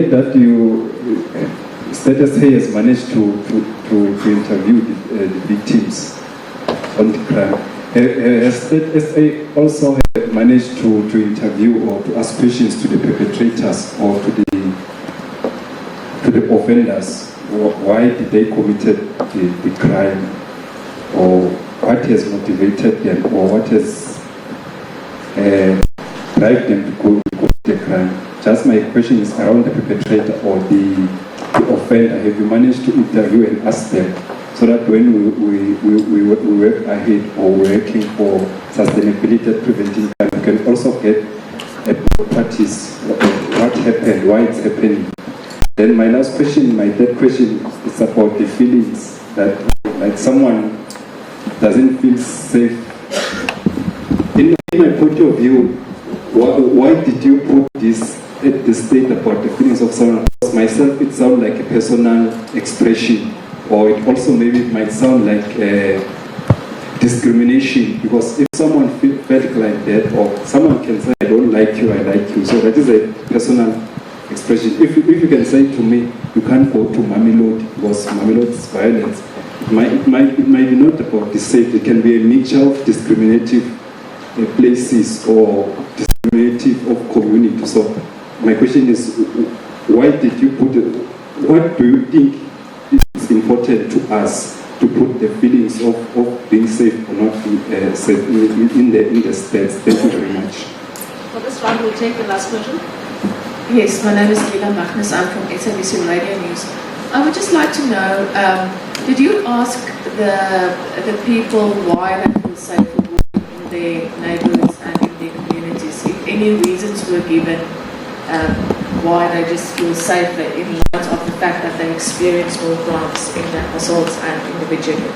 that you Status has managed to interview the victims on the crime. Has Status also managed to interview or to ask questions to the perpetrators or to the offenders? Why did they committed the crime, or what has motivated them, or what has drive them to go the crime? Just my question is around the perpetrator or the offender. Have you managed to interview and ask them so that when we work ahead or working for sustainability preventing crime, we can also get a practice what happened, why it's happening? Then my last question, my third question is about the feelings that like someone doesn't feel safe. In my point of view, why did you put this at the state about the feelings of someone? Because myself, it sounds like a personal expression, or it also maybe might sound like discrimination, because if someone felt like that, or someone can say, I don't like you, I like you, so that is a personal expression. If you can say to me, you can't go to Mamelodi because Mamelodi is violence, it might be not about the safe. It can be a mixture of discriminative places or discriminative of community. So my question is, why did you put it? What do you think is important to us to put the feelings of being safe or not safe in the states? Thank you very much. For this round, we'll take the last question. Yes, my name is Lila Magnus. I'm from SABC Radio News. I would just like to know, did you ask the people why they feel safe walking in their neighborhoods and in their communities? If any reasons were given why they just feel safer in light of the fact that they experience more crimes in the assaults and individually?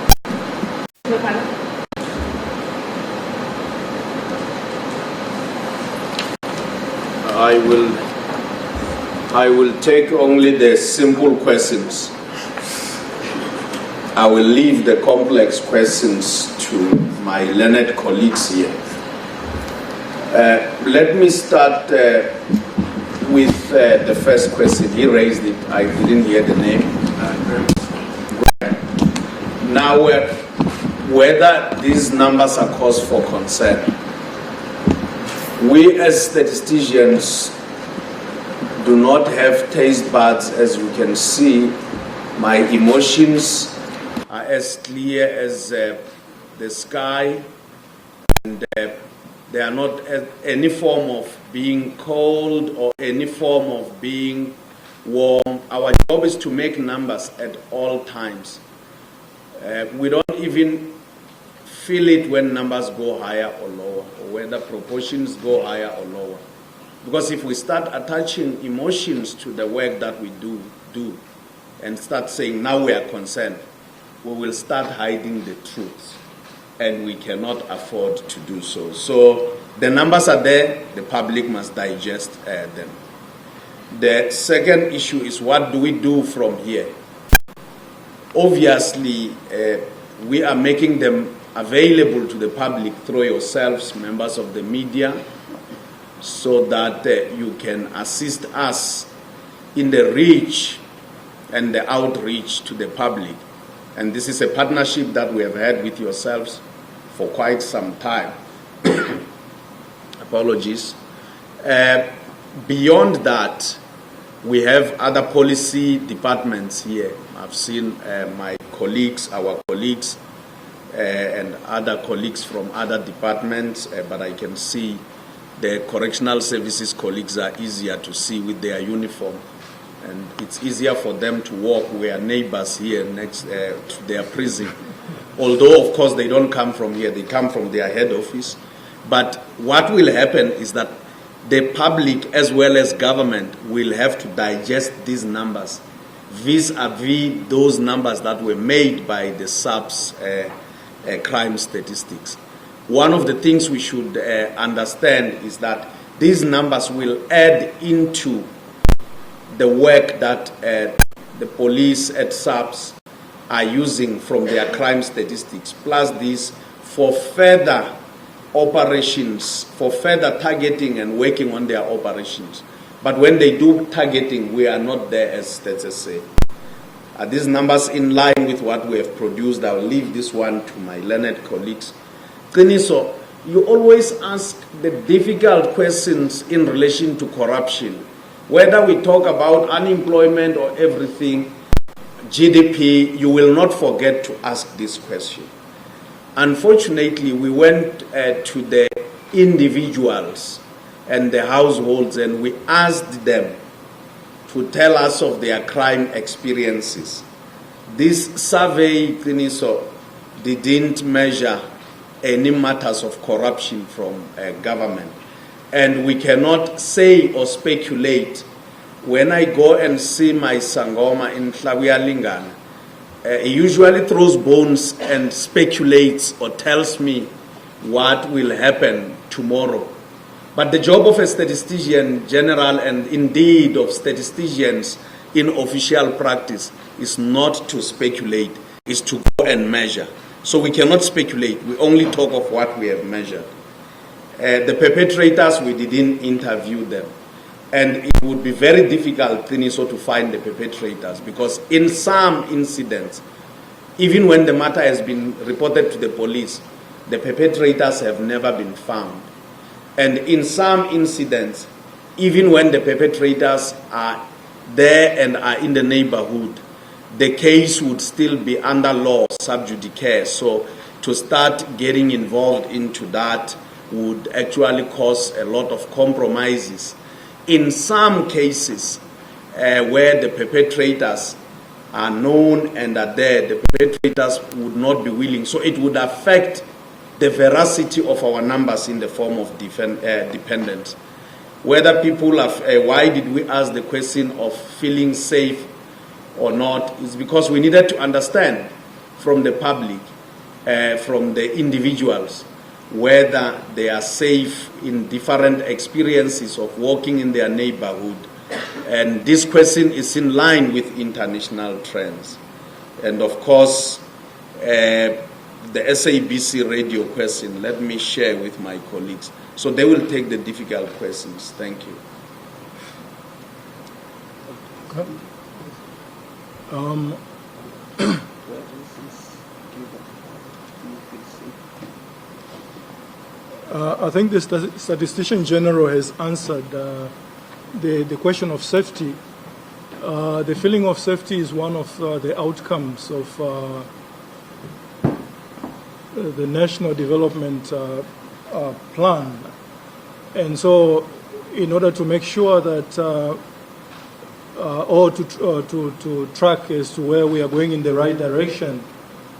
I will take only the simple questions. I will leave the complex questions to my learned colleagues here. Let me start with the first question. He raised it. I didn't hear the name. Now, whether these numbers are cause for concern, we as statisticians do not have taste buds. As you can see, my emotions are as clear as the sky, and they are not any form of being cold or any form of being warm. Our job is to make numbers at all times. We don't even feel it when numbers go higher or lower, or whether proportions go higher or lower. Because if we start attaching emotions to the work that we do and start saying, now we are concerned, we will start hiding the truth, and we cannot afford to do so. So the numbers are there, the public must digest them. The second issue is, what do we do from here? Obviously, we are making them available to the public through yourselves, members of the media, so that you can assist us in the reach and the outreach to the public. And this is a partnership that we have had with yourselves for quite some time. Apologies. Beyond that, we have other policy departments here. I've seen my colleagues, our colleagues, and other colleagues from other departments, but I can see the correctional services colleagues are easier to see with their uniform, and it's easier for them to walk. We are neighbors here next to their prison. Although, of course, they don't come from here, they come from their head office. But what will happen is that the public as well as government will have to digest these numbers vis-a-vis those numbers that were made by the SAPS crime statistics. One of the things we should understand is that these numbers will add into the work that the police at SAPS are using from their crime statistics, plus this for further operations, for further targeting and working on their operations. But when they do targeting, we are not there as stats say. Are these numbers in line with what we have produced? I'll leave this one to my learned colleagues. Qiniso, you always ask the difficult questions in relation to corruption. Whether we talk about unemployment or everything, GDP, you will not forget to ask this question. Unfortunately, we went to the individuals and the households and we asked them to tell us of their crime experiences. This survey, Qiniso, didn't measure any matters of corruption from government. And we cannot say or speculate. When I go and see my Sangoma in Tlawiyalingana, he usually throws bones and speculates or tells me what will happen tomorrow. But the job of a statistician-general and indeed of statisticians in official practice is not to speculate, is to go and measure. So we cannot speculate, we only talk of what we have measured. The perpetrators, we didn't interview them. And it would be very difficult, Qiniso, to find the perpetrators because in some incidents, even when the matter has been reported to the police, the perpetrators have never been found. And in some incidents, even when the perpetrators are there and are in the neighborhood, the case would still be under law, sub judice. So to start getting involved into that would actually cause a lot of compromises. In some cases where the perpetrators are known and are there, the perpetrators would not be willing. So it would affect the veracity of our numbers in the form of dependents. Whether people are, why did we ask the question of feeling safe or not, is because we needed to understand from the public, from the individuals, whether they are safe in different experiences of walking in their neighborhood. And this question is in line with international trends. And of course, the SABC radio question, let me share with my colleagues. So they will take the difficult questions. Thank you. I think the Statistician-General has answered the question of safety. The feeling of safety is one of the outcomes of the National Development Plan. And so in order to make sure that or to track as to where we are going in the right direction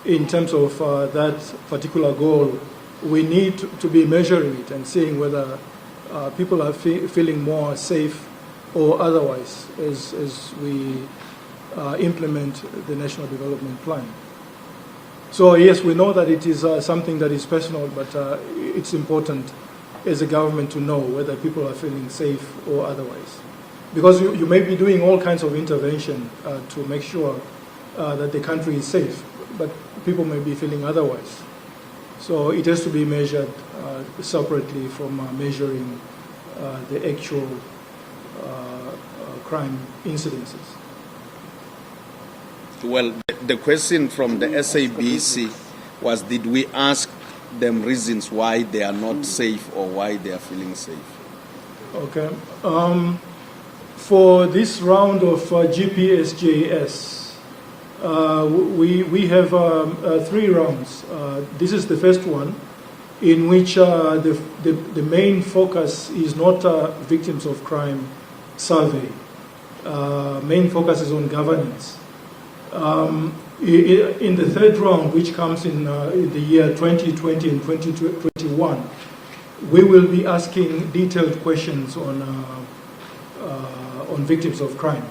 in terms of that particular goal, we need to be measuring it and seeing whether people are feeling more safe or otherwise as we implement the National Development Plan. So yes, we know that it is something that is personal, but it's important as a government to know whether people are feeling safe or otherwise. Because you may be doing all kinds of intervention to make sure that the country is safe, but people may be feeling otherwise. So it has to be measured separately from measuring the actual crime incidences. Well, the question from the SABC was, did we ask them reasons why they are not safe or why they are feeling safe? Okay. For this round of GPSJS, we have 3 rounds. This is the first one in which the main focus is not victims of crime survey. Main focus is on governance. In the third round, which comes in the year 2020 and 2021, we will be asking detailed questions on victims of crime.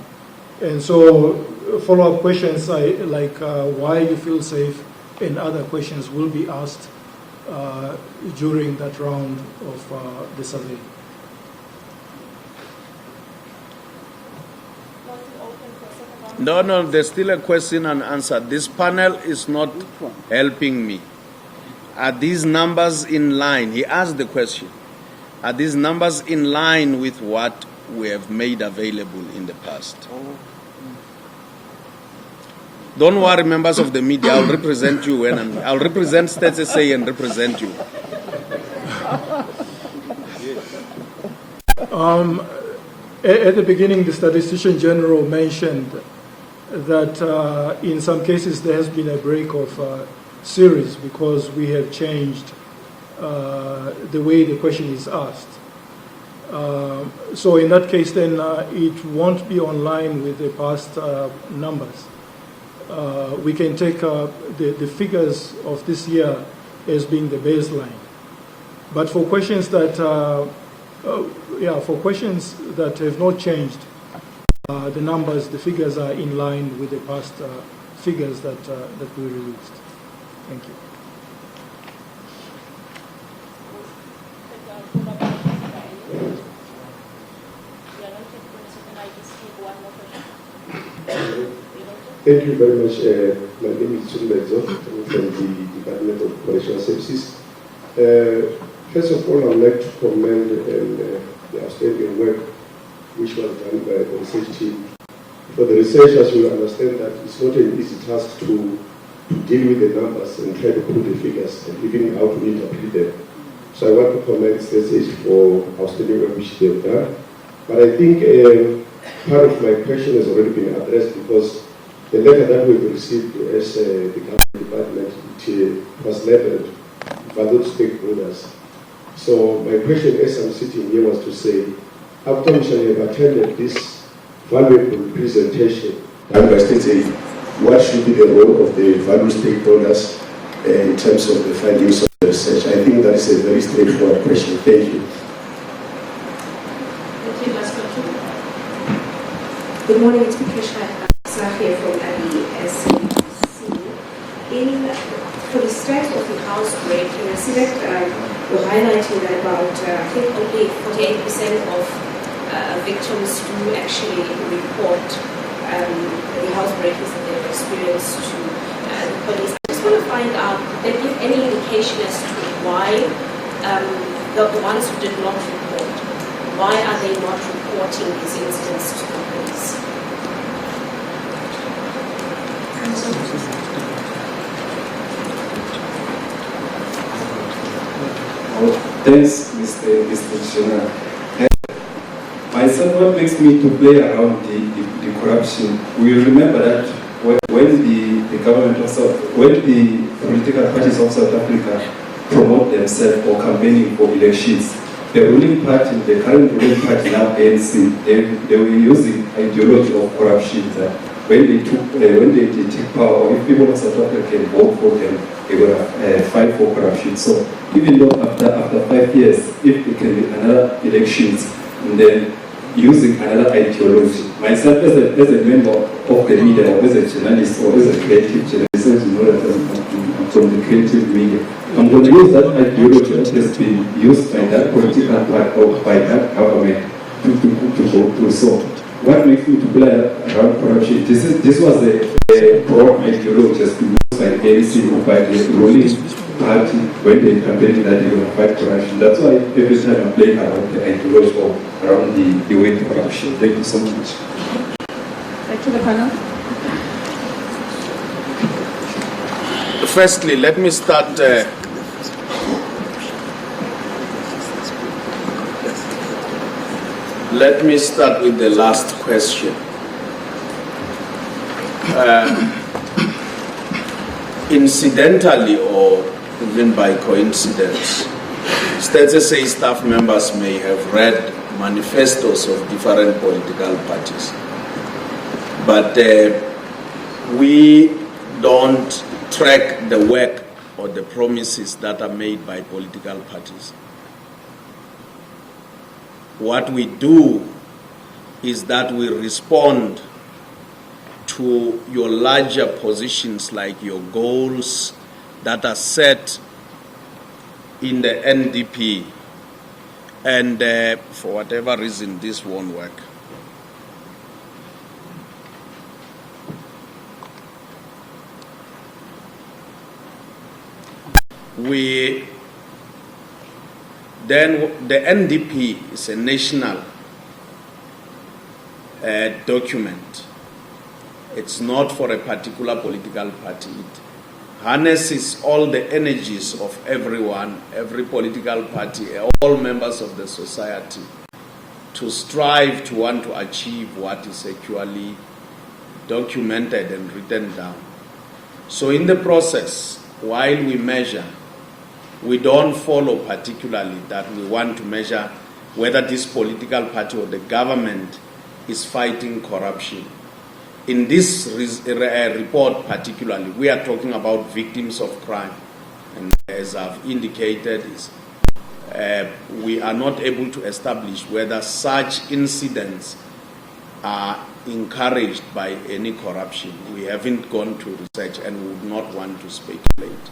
And so follow-up questions like why you feel safe and other questions will be asked during that round of the survey. No, there's still a question and answer. This panel is not helping me. Are these numbers in line? He asked the question. Are these numbers in line with what we have made available in the past. Don't worry, members of the media, I'll represent you when I'll represent StatsSA and represent you. At the beginning, the Statistician-General mentioned that in some cases there has been a break of series because we have changed the way the question is asked. So in that case, then it won't be online with the past numbers. We can take the figures of this year as being the baseline. But for questions that have not changed, the numbers, the figures are in line with the past figures that we released. Thank you. Thank you very much. My name is Chumbezo from the Department of Correctional Services. First of all, I would like to commend the outstanding work which was done by the research team. For the researchers, you understand that it's not an easy task to deal with the numbers and try to put the figures and even how to interpret them. So I want to commend SSH for outstanding work which they have done. But I think part of my question has already been addressed because the letter that we've received as the government department, it was labeled valued stakeholders. So my question as I'm sitting here was to say, after we shall have attended this valuable presentation done by State, what should be the role of the valued stakeholders in terms of the findings of the research? I think that is a very straightforward question. Thank you. Good morning, it's Patricia Sahir from ABSC. For the strength of the house break, you see that you're highlighting that about, I think only 48% of victims do actually report the house breakings that they've experienced to the police. I just want to find out, did they give any indication as to why the ones who did not report, why are they not reporting these incidents to the police? Thanks, Mr. General. Myself, what makes me to play around the corruption, we remember that when the government of when the political parties of South Africa promote themselves for campaigning for elections, the ruling party, the current ruling party now ANC, they were using ideology of corruption that when they take power, or if people of South Africa can vote for them, they're going to fight for corruption. So even though after 5 years, if there can be another elections, and then using another ideology, myself as a member of the media, or as a journalist, or as a creative journalist, you know that I'm from the creative media, I'm going to use that ideology that has been used by that political party or by that government to go through. So what makes me to play around corruption? This was a broad ideology just been used by the ANC or by the ruling party when they campaign that they're going to fight corruption. That's why every time I'm playing around the ideology or around the way to corruption. Thank you so much. Back to the panel. Firstly, let me start. Let me start with the last question. Incidentally, or even by coincidence, StatsSA staff members may have read manifestos of different political parties. But we don't track the work or the promises that are made by political parties. What we do is that we respond to your larger positions, like your goals that are set in the NDP, and for whatever reason this won't work. Then the NDP is a national document. It's not for a particular political party. It harnesses all the energies of everyone, every political party, all members of the society, to strive to want to achieve what is actually documented and written down. So in the process, while we measure, we don't follow particularly that we want to measure whether this political party or the government is fighting corruption. In this report particularly, we are talking about victims of crime. And as I've indicated, we are not able to establish whether such incidents are encouraged by any corruption. We haven't gone to research and would not want to speculate.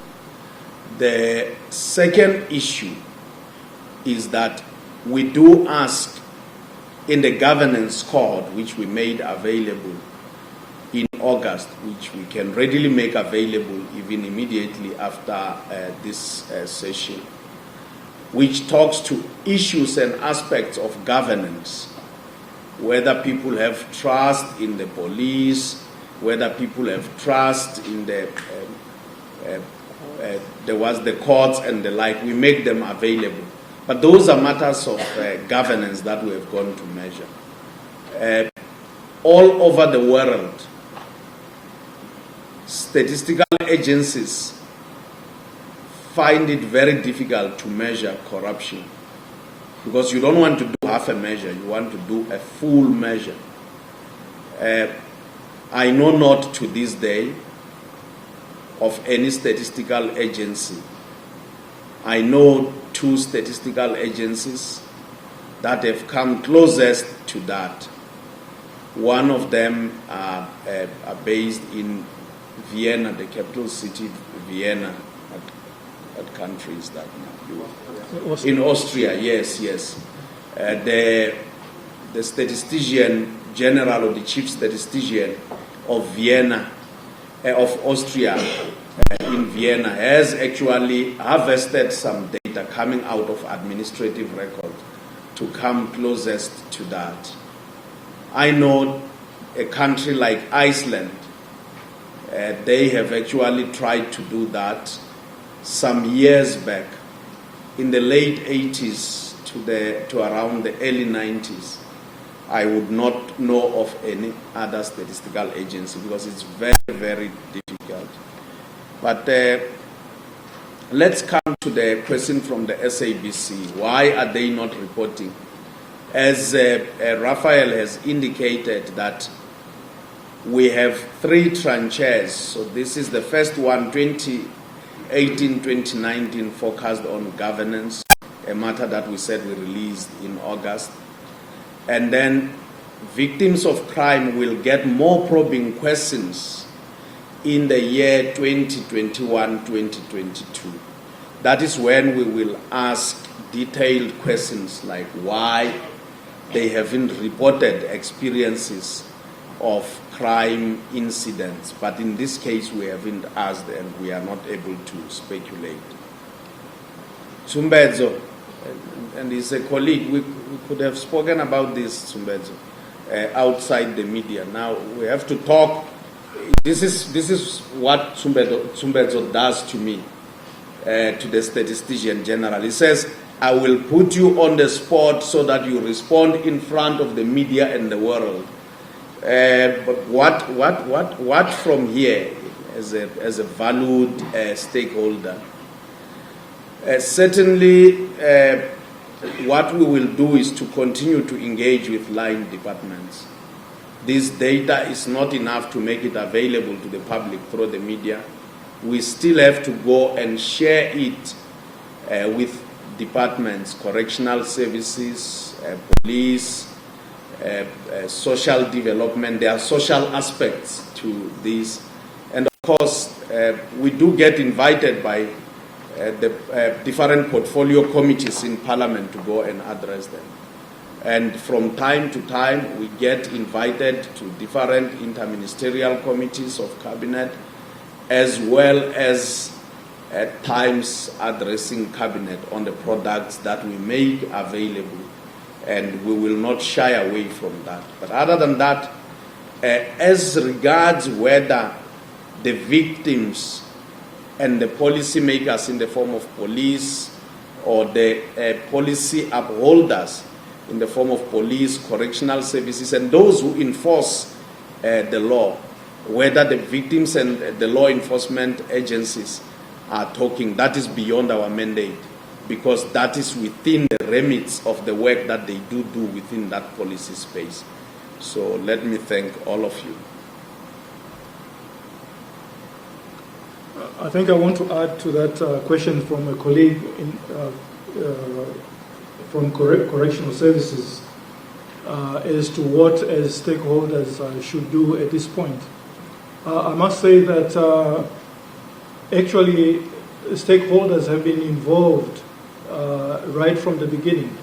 The second issue is that we do ask in the governance code, which we made available in August, which we can readily make available even immediately after this session, which talks to issues and aspects of governance, whether people have trust in the police, whether people have trust in the courts and the like. We make them available. But those are matters of governance that we have gone to measure. All over the world, statistical agencies find it very difficult to measure corruption, because you don't want to do half a measure, you want to do a full measure. I know not to this day of any statistical agency. I know 2 statistical agencies that have come closest to that. One of them are based in Vienna, the capital city, Vienna. What country is that now? In Austria, yes. The Statistician-General, or the chief statistician of Vienna, of Austria, in Vienna, has actually harvested some data coming out of administrative record to come closest to that. I know a country like Iceland, they have actually tried to do that some years back, in the late 80s to around the early 90s. I would not know of any other statistical agency, because it's very, very difficult. But let's come to the question from the SABC. Why are they not reporting? As Raphael has indicated, that we have 3 tranches. So this is the first one, 2018-2019, focused on governance, a matter that we said we released in August. And then victims of crime will get more probing questions in the year 2021-2022. That is when we will ask detailed questions like why they haven't reported experiences of crime incidents. But in this case, we haven't asked, and we are not able to speculate. Sumbedzo, and he's a colleague, we could have spoken about this, Sumbedzo, outside the media. Now we have to talk. This is what Sumbedzo does to me, to the Statistician-General. He says, I will put you on the spot so that you respond in front of the media and the world. But what from here as a valued stakeholder? Certainly, what we will do is to continue to engage with line departments. This data is not enough to make it available to the public through the media. We still have to go and share it with departments, correctional services, police, social development. There are social aspects to this. And of course, we do get invited by the different portfolio committees in Parliament to go and address them. And from time to time, we get invited to different interministerial committees of cabinet, as well as at times addressing cabinet on the products that we make available and we will not shy away from that. But other than that, as regards whether the victims and the policymakers in the form of police or the policy upholders in the form of police, correctional services, and those who enforce the law, whether the victims and the law enforcement agencies are talking, that is beyond our mandate, because that is within the remits of the work that they do within that policy space. So let me thank all of you. I think I want to add to that question from a colleague from Correctional Services as to what as stakeholders should do at this point. I must say that actually stakeholders have been involved right from the beginning.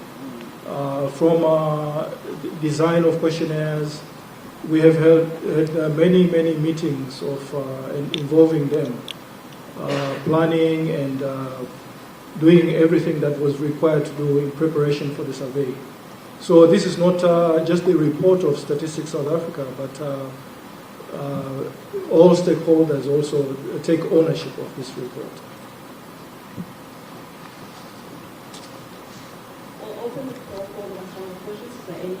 From design of questionnaires, we have had many meetings of involving them, planning and doing everything that was required to do in preparation for the survey. So this is not just the report of Statistics South Africa, but all stakeholders also take ownership of this report. I'll open the floor for one-on-one questions. Is there any?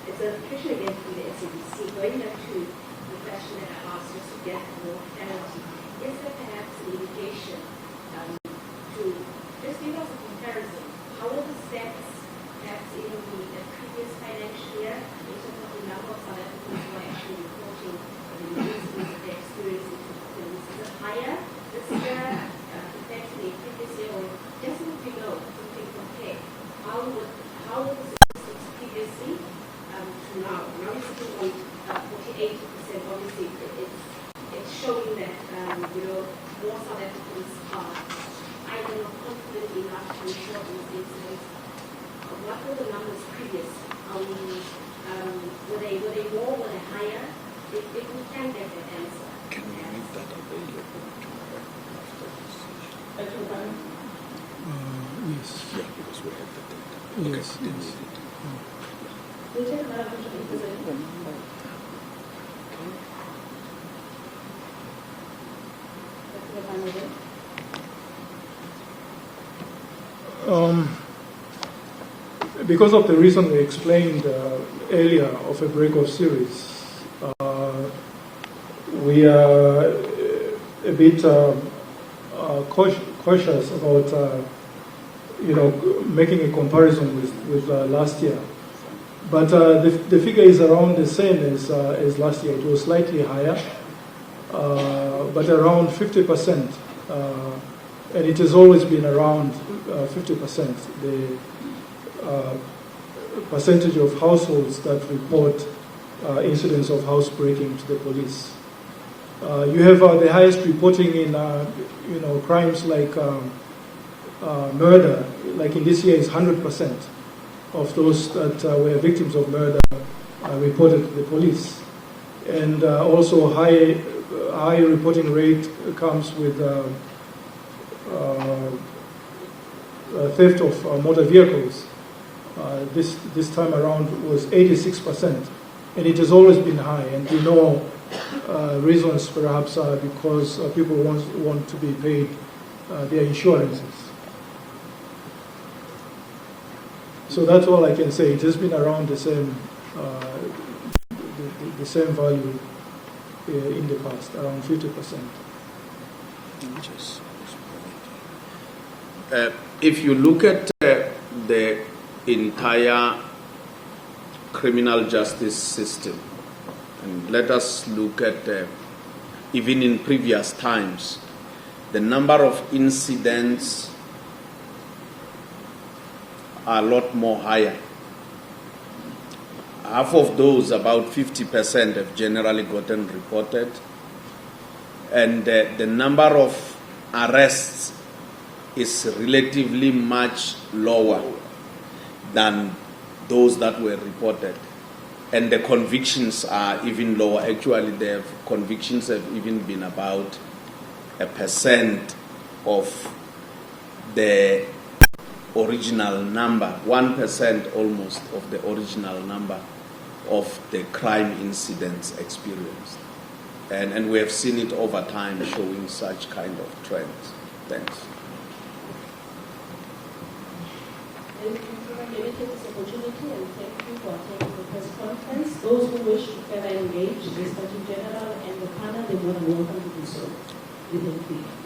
It's a question again from the SABC, going back to the question that I asked just to get more clarity. Is there perhaps an indication to just give us a comparison? How are the stats perhaps in the previous financial year in terms of the number of South Africans who are actually reporting the incidents that they're experiencing? Is it higher this year compared to the previous year, or just so we know, so we can compare how were the statistics previously to now? Now we're sitting on 48%. Obviously, it's showing that more South Africans are either not confident enough to report these incidents. What were the numbers previous? Were they more? Were they higher? If we can get that answer. Can we make that available to after this session? Yes. Yeah, because we have the data. Yes. Okay. Yes. We'll take another question if there's any. That's the final bit. Because of the reason we explained earlier of a break-off series, we are a bit cautious about making a comparison with last year. But the figure is around the same as last year. It was slightly higher, but around 50%. And it has always been around 50%, the percentage of households that report incidents of housebreaking to the police. You have the highest reporting in crimes like murder. Like in this year, is 100% of those that were victims of murder reported to the police, and also high reporting rate comes with theft of motor vehicles. This time around was 86%, and it has always been high. And we know reasons perhaps are because people want to be paid their insurances. So that's all I can say. It has been around the same value in the past, around 50%. If you look at the entire criminal justice system, and let us look at even in previous times, the number of incidents are a lot more higher. Half of those, about 50%, have generally gotten reported, and the number of arrests is relatively much lower than those that were reported. And the convictions are even lower. Actually, the convictions have even been about 1% of the original number, 1% almost of the original number of the crime incidents experienced. And we have seen it over time showing such kind of trends. Thanks. Let me take this opportunity and thank you for attending the press conference. Those who wish to further engage the Statistician-General and the panel, they are more than welcome to do so. We thank you.